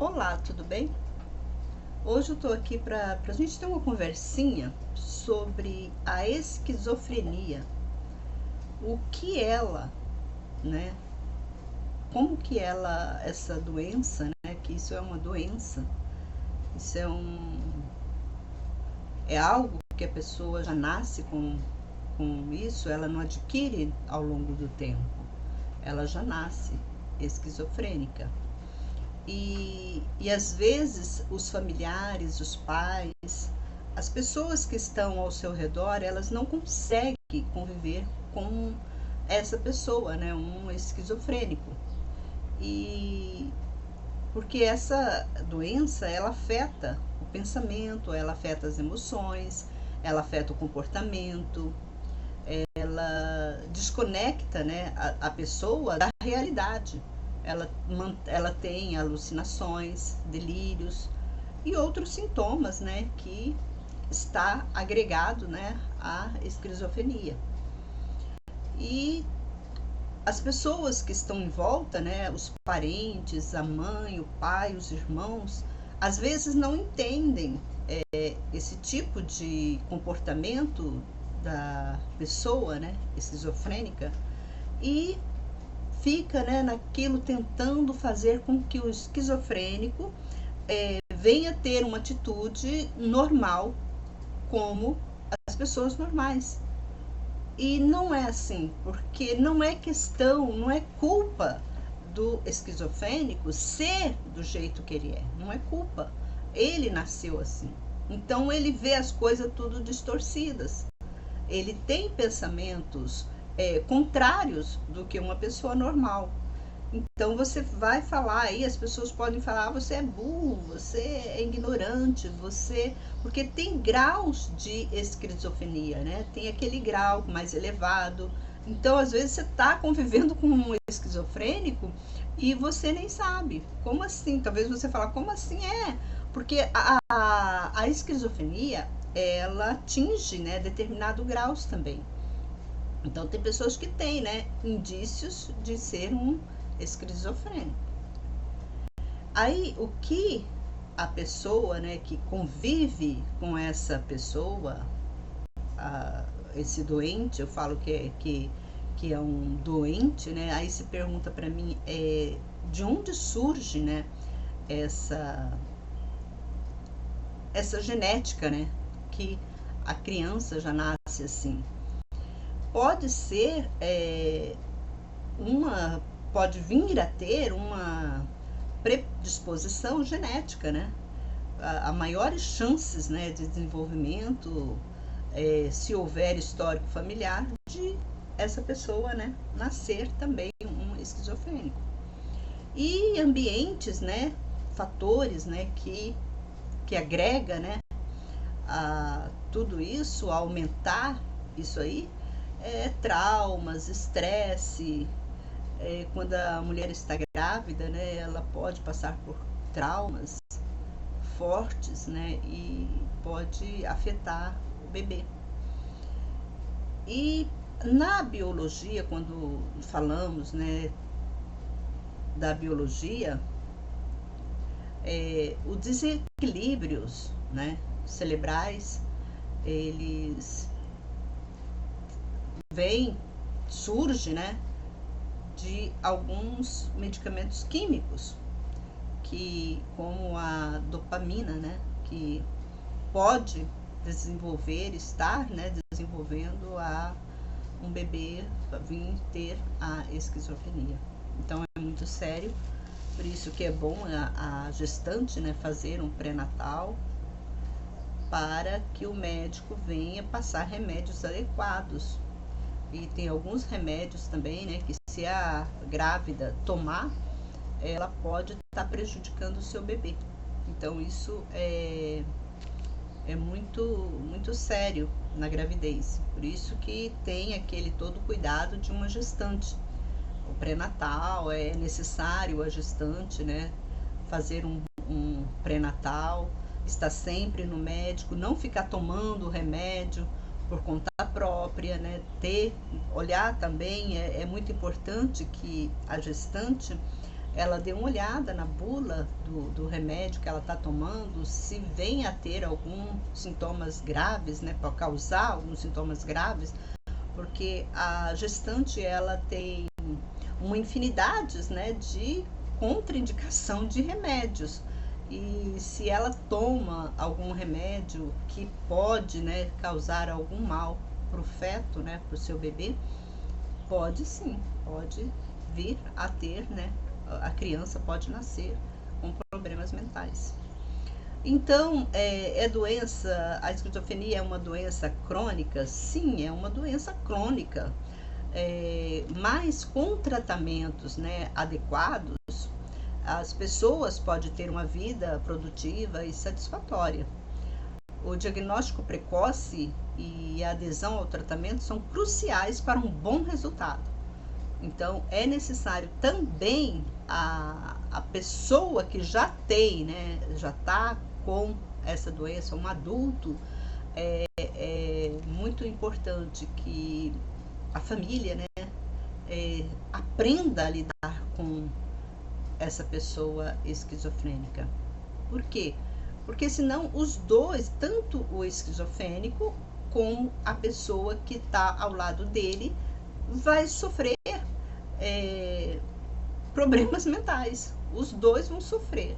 Olá, tudo bem? Hoje eu estou aqui para a gente ter uma conversinha sobre a esquizofrenia. O que ela, né? Como que ela, essa doença, né? Que isso é uma doença, isso é algo que a pessoa já nasce com isso, ela não adquire ao longo do tempo, ela já nasce esquizofrênica. E às vezes os familiares, os pais, as pessoas que estão ao seu redor, elas não conseguem conviver com essa pessoa, né, um esquizofrênico. E porque essa doença, ela afeta o pensamento, ela afeta as emoções, ela afeta o comportamento, ela desconecta, né, a pessoa da realidade. Ela tem alucinações, delírios e outros sintomas, né, que está agregado, né, à esquizofrenia. E as pessoas que estão em volta, né, os parentes, a mãe, o pai, os irmãos, às vezes não entendem esse tipo de comportamento da pessoa, né, esquizofrênica, e fica, né, naquilo tentando fazer com que o esquizofrênico venha ter uma atitude normal como as pessoas normais. E não é assim, porque não é questão, não é culpa do esquizofrênico ser do jeito que ele é, não é culpa. Ele nasceu assim. Então ele vê as coisas tudo distorcidas. Ele tem pensamentos contrários do que uma pessoa normal. Então você vai falar aí, as pessoas podem falar, você é burro, você é ignorante, você. Porque tem graus de esquizofrenia, né? Tem aquele grau mais elevado. Então, às vezes, você está convivendo com um esquizofrênico e você nem sabe. Como assim? Talvez você fale, como assim é? Porque a esquizofrenia, ela atinge, né, determinados graus também. Então tem pessoas que têm, né, indícios de ser um esquizofrênico. Aí o que a pessoa, né, que convive com essa pessoa, esse doente, eu falo que é um doente, né? Aí se pergunta para mim de onde surge, né, essa essa genética, né, que a criança já nasce assim. Pode ser uma pode vir a ter uma predisposição genética, né? A maiores chances, né, de desenvolvimento, se houver histórico familiar, de essa pessoa, né, nascer também um esquizofrênico. E ambientes, né, fatores, né, que agrega, né, a tudo isso, a aumentar isso aí, traumas, estresse. Quando a mulher está grávida, né, ela pode passar por traumas fortes, né, e pode afetar o bebê. E na biologia, quando falamos, né, da biologia, os desequilíbrios, né, cerebrais, eles vêm, surge, né, de alguns medicamentos químicos, que como a dopamina, né, que pode desenvolver, estar, né, desenvolvendo um bebê vir ter a esquizofrenia. Então é muito sério, por isso que é bom a gestante, né, fazer um pré-natal para que o médico venha passar remédios adequados. E tem alguns remédios também, né, que se a grávida tomar, ela pode estar prejudicando o seu bebê. Então isso é muito sério na gravidez. Por isso que tem aquele todo cuidado de uma gestante. O pré-natal é necessário a gestante, né, fazer um pré-natal, estar sempre no médico, não ficar tomando remédio por conta própria, né, olhar também, é muito importante que a gestante ela dê uma olhada na bula do remédio que ela está tomando, se vem a ter alguns sintomas graves, né, para causar alguns sintomas graves, porque a gestante ela tem uma infinidade, né, de contraindicação de remédios. E se ela toma algum remédio que pode, né, causar algum mal para o feto, né, para o seu bebê, pode sim, pode vir a ter, né, a criança pode nascer com problemas mentais. Então, a esquizofrenia é uma doença crônica? Sim, é uma doença crônica, mas com tratamentos, né, adequados, as pessoas podem ter uma vida produtiva e satisfatória. O diagnóstico precoce e a adesão ao tratamento são cruciais para um bom resultado. Então, é necessário também a pessoa que já tem, né, já está com essa doença, um adulto, é muito importante que a família, né, aprenda a lidar com essa pessoa esquizofrênica. Por quê? Porque senão os dois, tanto o esquizofrênico como a pessoa que está ao lado dele, vai sofrer problemas mentais. Os dois vão sofrer.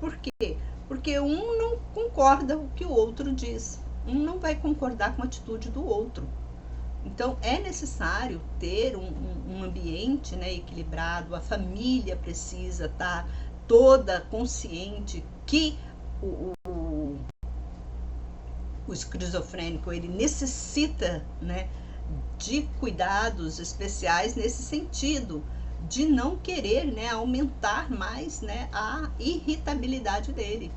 Por quê? Porque um não concorda com o que o outro diz. Um não vai concordar com a atitude do outro. Então, é necessário ter um ambiente, né, equilibrado. A família precisa estar toda consciente que o esquizofrênico ele necessita, né, de cuidados especiais nesse sentido, de não querer, né, aumentar mais, né, a irritabilidade dele.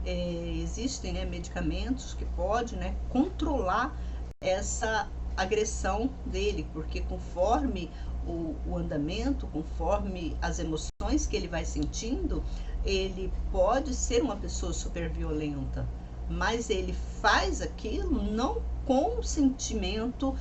Existem, né, medicamentos que podem, né, controlar essa agressão dele, porque conforme o andamento, conforme as emoções que ele vai sentindo, ele pode ser uma pessoa super violenta, mas ele faz aquilo não com o sentimento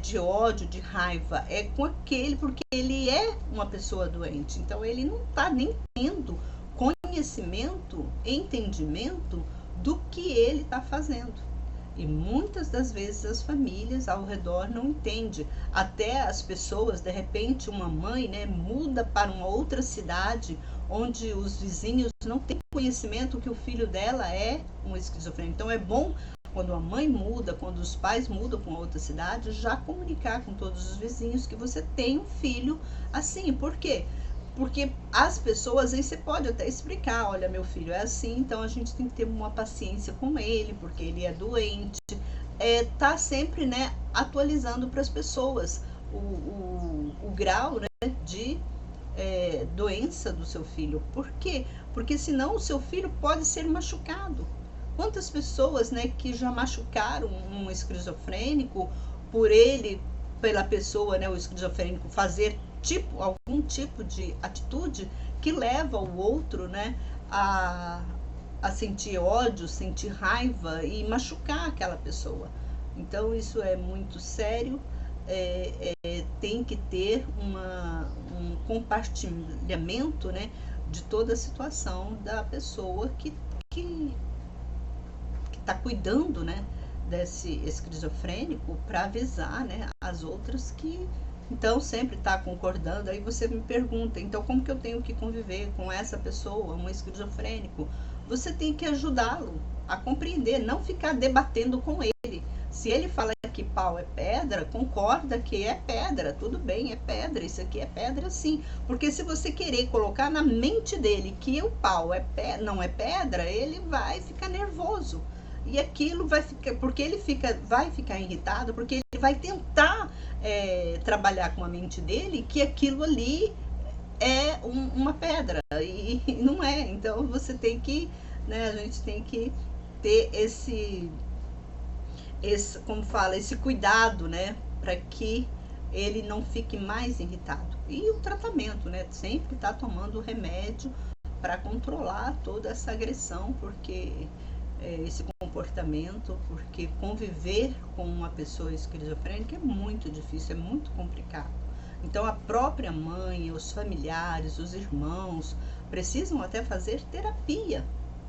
de ódio, de raiva, é com aquele, porque ele é uma pessoa doente, então ele não está nem tendo conhecimento, entendimento do que ele está fazendo. E muitas das vezes as famílias ao redor não entendem. Até as pessoas, de repente, uma mãe, né, muda para uma outra cidade onde os vizinhos não têm conhecimento que o filho dela é um esquizofrênico. Então é bom quando a mãe muda, quando os pais mudam para uma outra cidade, já comunicar com todos os vizinhos que você tem um filho assim. Por quê? Porque as pessoas, aí você pode até explicar, olha, meu filho é assim, então a gente tem que ter uma paciência com ele, porque ele é doente. Tá sempre, né, atualizando para as pessoas o grau, né, de doença do seu filho. Por quê? Porque senão o seu filho pode ser machucado. Quantas pessoas, né, que já machucaram um esquizofrênico pela pessoa, né, o esquizofrênico fazer algum tipo de atitude que leva o outro, né, a sentir ódio, sentir raiva e machucar aquela pessoa. Então isso é muito sério, tem que ter um compartilhamento, né, de toda a situação da pessoa que está cuidando, né, desse esquizofrênico, para avisar, né, as outras que então sempre está concordando. Aí você me pergunta, então como que eu tenho que conviver com essa pessoa, um esquizofrênico? Você tem que ajudá-lo a compreender, não ficar debatendo com ele. Se ele fala que pau é pedra, concorda que é pedra, tudo bem, é pedra, isso aqui é pedra sim. Porque se você querer colocar na mente dele que o pau não é pedra, ele vai ficar nervoso. E aquilo vai ficar, porque ele vai ficar irritado, porque ele vai tentar trabalhar com a mente dele que aquilo ali é uma pedra, e não é. Então você tem que, né, a gente tem que ter esse como fala, esse cuidado, né, para que ele não fique mais irritado. E o tratamento, né, sempre tá tomando remédio para controlar toda essa agressão, porque esse comportamento, porque conviver com uma pessoa esquizofrênica é muito difícil, é muito complicado. Então a própria mãe, os familiares, os irmãos precisam até fazer terapia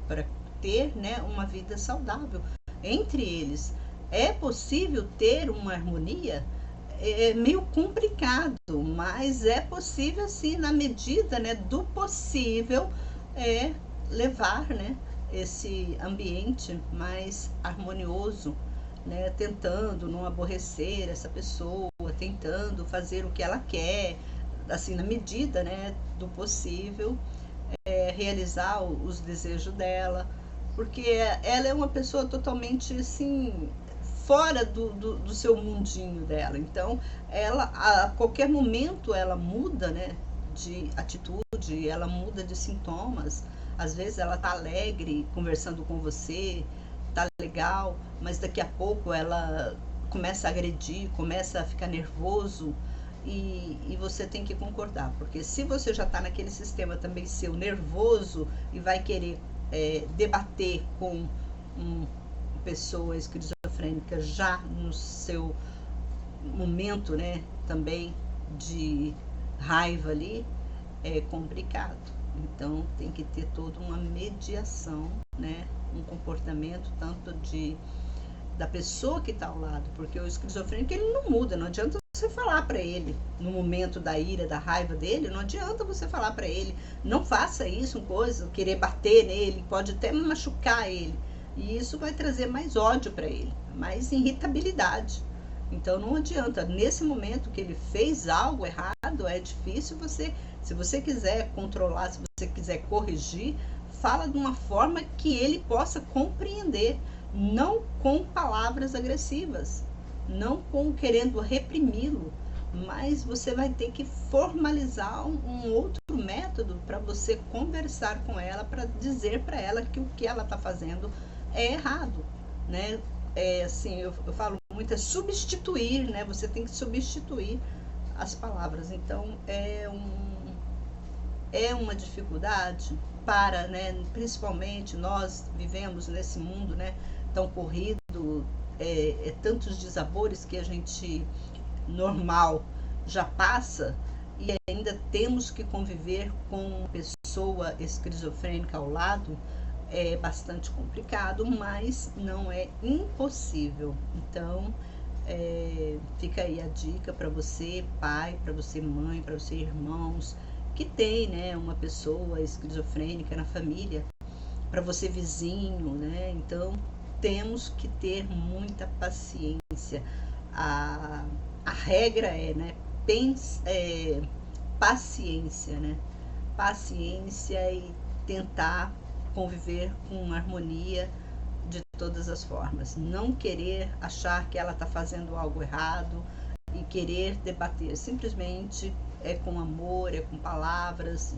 para ter, né, uma vida saudável entre eles. É possível ter uma harmonia? É meio complicado, mas é possível sim, na medida, né, do possível, levar, né, esse ambiente mais harmonioso, né, tentando não aborrecer essa pessoa, tentando fazer o que ela quer, assim, na medida, né, do possível, realizar os desejos dela, porque ela é uma pessoa totalmente assim fora do seu mundinho dela. Então, ela a qualquer momento ela muda, né, de atitude, ela muda de sintomas. Às vezes ela tá alegre conversando com você, tá legal, mas daqui a pouco ela começa a agredir, começa a ficar nervoso, e você tem que concordar, porque se você já está naquele sistema também seu nervoso e vai querer debater com uma pessoa esquizofrênica já no seu momento, né, também de raiva ali, é complicado. Então tem que ter toda uma mediação, né, um comportamento tanto da pessoa que está ao lado, porque o esquizofrênico ele não muda, não adianta você falar para ele no momento da ira, da raiva dele, não adianta você falar para ele, não faça isso, coisa, querer bater nele, pode até machucar ele, e isso vai trazer mais ódio para ele, mais irritabilidade. Então não adianta, nesse momento que ele fez algo errado, é difícil você, se você quiser controlar, se você quiser corrigir, fala de uma forma que ele possa compreender, não com palavras agressivas, não com querendo reprimi-lo, mas você vai ter que formalizar um outro método para você conversar com ela, para dizer para ela que o que ela está fazendo é errado, né? Assim, eu falo muito, é substituir, né? Você tem que substituir as palavras. Então, é uma dificuldade para, né, principalmente nós vivemos nesse mundo, né, tão corrido, tantos desabores que a gente normal já passa, e ainda temos que conviver com uma pessoa esquizofrênica ao lado. É bastante complicado, mas não é impossível. Então, fica aí a dica para você, pai, para você, mãe, para você, irmãos, que tem, né, uma pessoa esquizofrênica na família, para você, vizinho, né? Então, temos que ter muita paciência. A regra né, paciência, né? Paciência e tentar conviver com harmonia de todas as formas. Não querer achar que ela está fazendo algo errado e querer debater. Simplesmente é com amor, é com palavras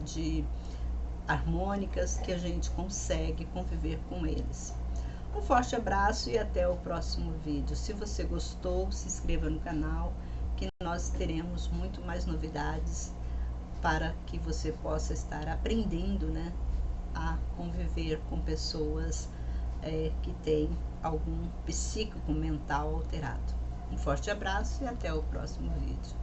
harmônicas que a gente consegue conviver com eles. Um forte abraço e até o próximo vídeo. Se você gostou, se inscreva no canal, que nós teremos muito mais novidades para que você possa estar aprendendo, né, a conviver com pessoas que têm algum psíquico mental alterado. Um forte abraço e até o próximo vídeo.